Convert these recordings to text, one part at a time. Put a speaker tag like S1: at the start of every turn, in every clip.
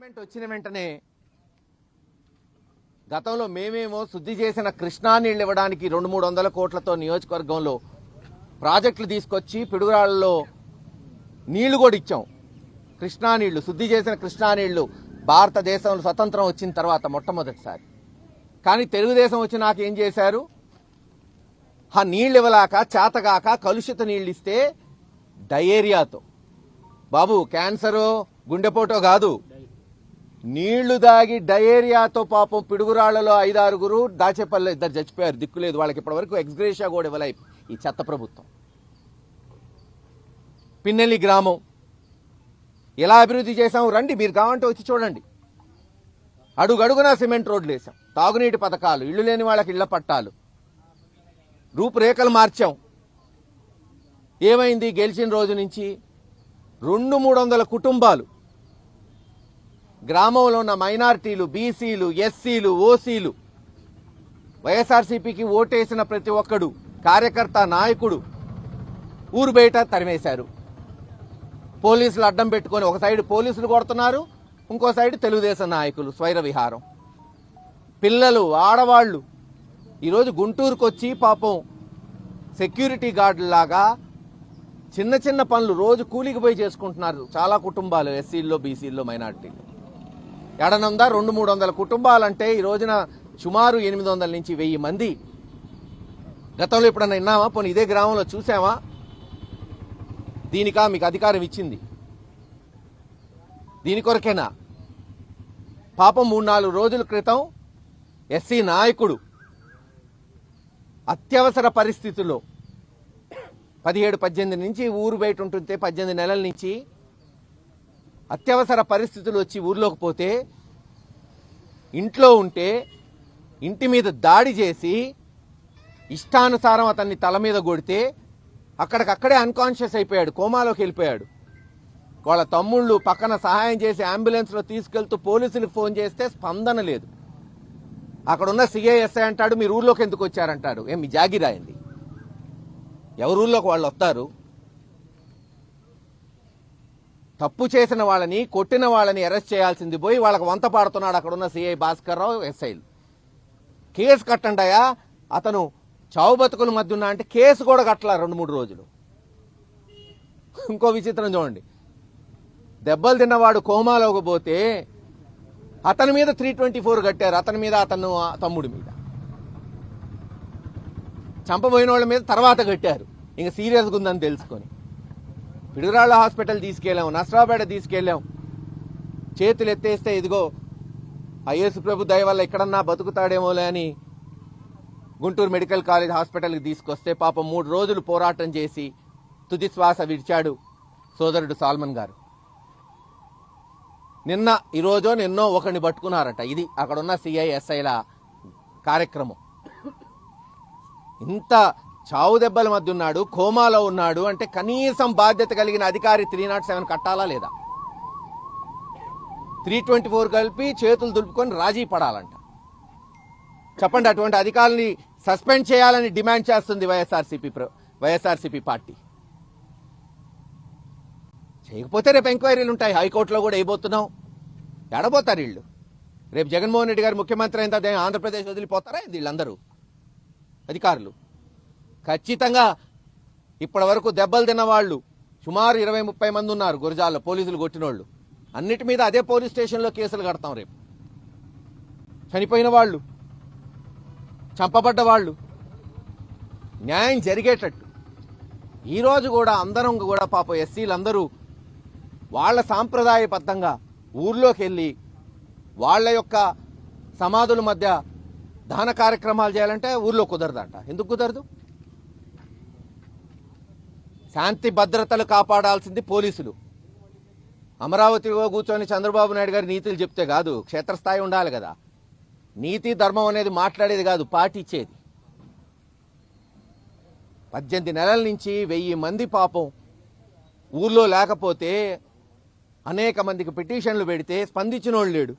S1: Government వచ్చిన వెంటనే గతంలో మేమేమో శుద్ధి చేసిన కృష్ణా నీళ్లు ఇవ్వడానికి 200-300 కోట్లతో నియోజకవర్గంలో ప్రాజెక్టులు తీసుకొచ్చి పిడుగురాళ్లలో నీళ్లు కూడా ఇచ్చాం. కృష్ణా నీళ్లు, శుద్ధి చేసిన కృష్ణా నీళ్లు భారతదేశంలో స్వతంత్రం వచ్చిన తర్వాత మొట్టమొదటిసారి. కానీ తెలుగుదేశం వచ్చి నాకేం చేశారు? ఆ నీళ్ళు ఇవ్వలాక చేతగాక కలుషిత నీళ్ళు ఇస్తే డయేరియాతో, బాబు క్యాన్సరో గుండెపోటో కాదు, నీళ్లు దాగి డయేరియాతో పాపం పిడుగురాళ్లలో 5-6 దాచేపల్లి 2 చచ్చిపోయారు. దిక్కులేదు వాళ్ళకి. ఇప్పటివరకు ఎక్స్గ్రేషియా కూడా ఇవ్వలే ఈ చెత్త ప్రభుత్వం. పిన్నెల్లి గ్రామం ఎలా అభివృద్ధి చేశాం రండి, మీరు కావాలంటే వచ్చి చూడండి. అడుగడుగునా సిమెంట్ రోడ్లు వేసాం, తాగునీటి పథకాలు, ఇళ్లు లేని వాళ్ళకి ఇళ్ల పట్టాలు, రూపురేఖలు మార్చాం. ఏమైంది గెలిచిన రోజు నుంచి? 200-300 కుటుంబాలు, గ్రామంలో ఉన్న మైనారిటీలు, బీసీలు, ఎస్సీలు, ఓసీలు, వైఎస్ఆర్సీపీకి ఓటేసిన ప్రతి ఒక్కడు, కార్యకర్త, నాయకుడు ఊరు బయట తరిమేశారు. పోలీసులు అడ్డం పెట్టుకొని ఒక సైడ్ పోలీసులు కొడుతున్నారు, ఇంకో సైడ్ తెలుగుదేశం నాయకులు స్వైర విహారం. పిల్లలు, ఆడవాళ్లు ఈరోజు గుంటూరుకు వచ్చి పాపం సెక్యూరిటీ గార్డులాగా చిన్న చిన్న పనులు రోజు కూలికి పోయి చేసుకుంటున్నారు చాలా కుటుంబాలు, ఎస్సీల్లో, బీసీల్లో, మైనారిటీలు. ఎడనుందా 200-300 కుటుంబాలంటే ఈ రోజున సుమారు 800 నుంచి 1000 మంది. గతంలో ఎప్పుడన్నా విన్నామా? పోనీ ఇదే గ్రామంలో చూసామా? దీనికా మీకు అధికారం ఇచ్చింది? దీని కొరకేనా? పాపం 3-4 రోజుల క్రితం ఎస్సీ నాయకుడు అత్యవసర పరిస్థితుల్లో 17-18 నుంచి ఊరు బయట ఉంటుంటే 18 నెలల నుంచి అత్యవసర పరిస్థితులు వచ్చి ఊర్లోకి పోతే, ఇంట్లో ఉంటే ఇంటి మీద దాడి చేసి ఇష్టానుసారం అతన్ని తల మీద కొడితే అక్కడికక్కడే అన్కాన్షియస్ అయిపోయాడు, కోమాలోకి వెళ్ళిపోయాడు. వాళ్ళ తమ్ముళ్ళు పక్కన సహాయం చేసి అంబులెన్స్లో తీసుకెళ్తూ పోలీసులకు ఫోన్ చేస్తే స్పందన లేదు. అక్కడున్న సిఐఎస్ఐ అంటాడు మీరు ఊర్లోకి ఎందుకు వచ్చారంటాడు. ఏం మీ జాగిరాయింది? ఎవరూర్లోకి వాళ్ళు వస్తారు? తప్పు చేసిన వాళ్ళని, కొట్టిన వాళ్ళని అరెస్ట్ చేయాల్సింది పోయి వాళ్ళకి వంత పాడుతున్నాడు అక్కడున్న సిఐ భాస్కర్ రావు, ఎస్ఐలు. కేసు కట్టండాయా, అతను చావు బతుకుల మధ్య ఉన్నా అంటే కేసు కూడా కట్టలా 2-3 రోజులు. ఇంకో విచిత్రం చూడండి, దెబ్బలు తిన్నవాడు కోమాలోకి పోతే అతని మీద 324 కట్టారు, అతని మీద, అతను తమ్ముడి మీద. చంపబోయిన వాళ్ళ మీద తర్వాత కట్టారు, ఇంకా సీరియస్గా ఉందని తెలుసుకొని. పిడుగురాళ్ల హాస్పిటల్ తీసుకెళ్ళాం, నసరాపేట తీసుకెళ్ళాం. చేతులు ఎత్తేస్తే ఇదిగో ఐఎస్ ప్రభు దయ వల్ల ఎక్కడన్నా బతుకుతాడేమోలే అని గుంటూరు మెడికల్ కాలేజ్ హాస్పిటల్కి తీసుకొస్తే పాపం 3 రోజులు పోరాటం చేసి తుది శ్వాస విడిచాడు సోదరుడు సాల్మన్ గారు. నిన్నో ఒకరిని పట్టుకున్నారట. ఇది అక్కడున్న సిఐఎస్ఐల కార్యక్రమం. ఇంత చావు దెబ్బల మధ్య ఉన్నాడు, కోమాలో ఉన్నాడు అంటే కనీసం బాధ్యత కలిగిన అధికారి 307 కట్టాలా లేదా? 324 కలిపి చేతులు దులుపుకొని రాజీ పడాలంట. చెప్పండి, అటువంటి అధికారుల్ని సస్పెండ్ చేయాలని డిమాండ్ చేస్తుంది వైఎస్ఆర్సీపీ పార్టీ. చేయకపోతే రేపు ఎంక్వైరీలు ఉంటాయి, హైకోర్టులో కూడా వేయబోతున్నాం. ఎడబోతారు వీళ్ళు? రేపు జగన్మోహన్ రెడ్డి గారు ముఖ్యమంత్రి అయిన తర్వాత ఆంధ్రప్రదేశ్ వదిలిపోతారా వీళ్ళందరూ అధికారులు? ఖచ్చితంగా ఇప్పటి వరకు దెబ్బలు తిన్నవాళ్ళు సుమారు 20-30 మంది ఉన్నారు గురజాల్లో, పోలీసులు కొట్టినోళ్ళు. అన్నిటి మీద అదే పోలీస్ స్టేషన్లో కేసులు కడతాం రేపు. చనిపోయిన వాళ్ళు, చంపబడ్డ వాళ్ళు, న్యాయం జరిగేటట్టు. ఈరోజు కూడా అందరం కూడా పాపం ఎస్సీలందరూ వాళ్ళ సాంప్రదాయబద్ధంగా ఊర్లోకి వెళ్ళి వాళ్ళ యొక్క సమాధుల మధ్య దహన కార్యక్రమాలు చేయాలంటే ఊర్లో కుదరదంట. ఎందుకు కుదరదు? శాంతి భద్రతలు కాపాడాల్సింది పోలీసులు. అమరావతిలో కూర్చొని చంద్రబాబు నాయుడు గారు నీతులు చెప్తే కాదు, క్షేత్రస్థాయి ఉండాలి కదా. నీతి ధర్మం అనేది మాట్లాడేది కాదు, పాటించేది. 18 నెలల నుంచి 1000 మంది పాపం ఊర్లో లేకపోతే అనేక మందికి పిటిషన్లు పెడితే స్పందించిన వాళ్ళు లేడు.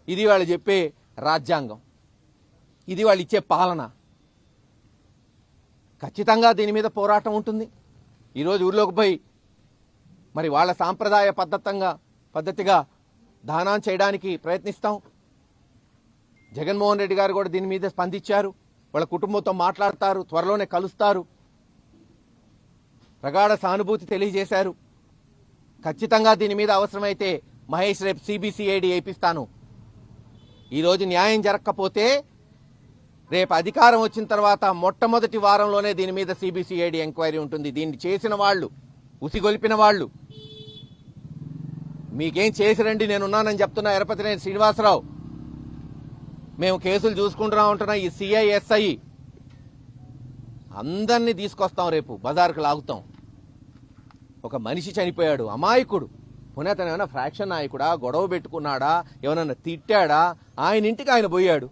S1: ఇది వాళ్ళు చెప్పే రాజ్యాంగం, ఇది వాళ్ళు ఇచ్చే పాలన. ఖచ్చితంగా దీని మీద పోరాటం ఉంటుంది. ఈరోజు ఊర్లోకి పోయి మరి వాళ్ళ సాంప్రదాయ పద్ధతిగా దానం చేయడానికి ప్రయత్నిస్తాం. జగన్మోహన్ రెడ్డి గారు కూడా దీని మీద స్పందించారు. వాళ్ళ కుటుంబంతో మాట్లాడతారు, త్వరలోనే కలుస్తారు, ప్రగాఢ సానుభూతి తెలియజేశారు. ఖచ్చితంగా దీని మీద అవసరమైతే మహేష్ రేపు సిబిసిఐడి వేయిస్తాను. ఈరోజు న్యాయం జరగకపోతే రేపు అధికారం వచ్చిన తర్వాత మొట్టమొదటి వారంలోనే దీని మీద సిబిసిఐడి ఎంక్వైరీ ఉంటుంది. దీన్ని చేసిన వాళ్ళు, ఉసిగొల్పిన వాళ్ళు, మీకేం చేసిరండి నేనున్నానని చెప్తున్నా ఎరపతినేని శ్రీనివాసరావు. మేము కేసులు చూసుకుంటున్నా ఉంటున్నా ఈ సిఐఎస్ఐ అందరినీ తీసుకొస్తాం, రేపు బజార్కు లాగుతాం. ఒక మనిషి చనిపోయాడు, అమాయకుడు. పునేతను ఏమైనా ఫ్రాక్షన్ నాయకుడా, గొడవ పెట్టుకున్నాడా, ఏమన్నా తిట్టాడా? ఆయన ఇంటికి ఆయన పోయాడు.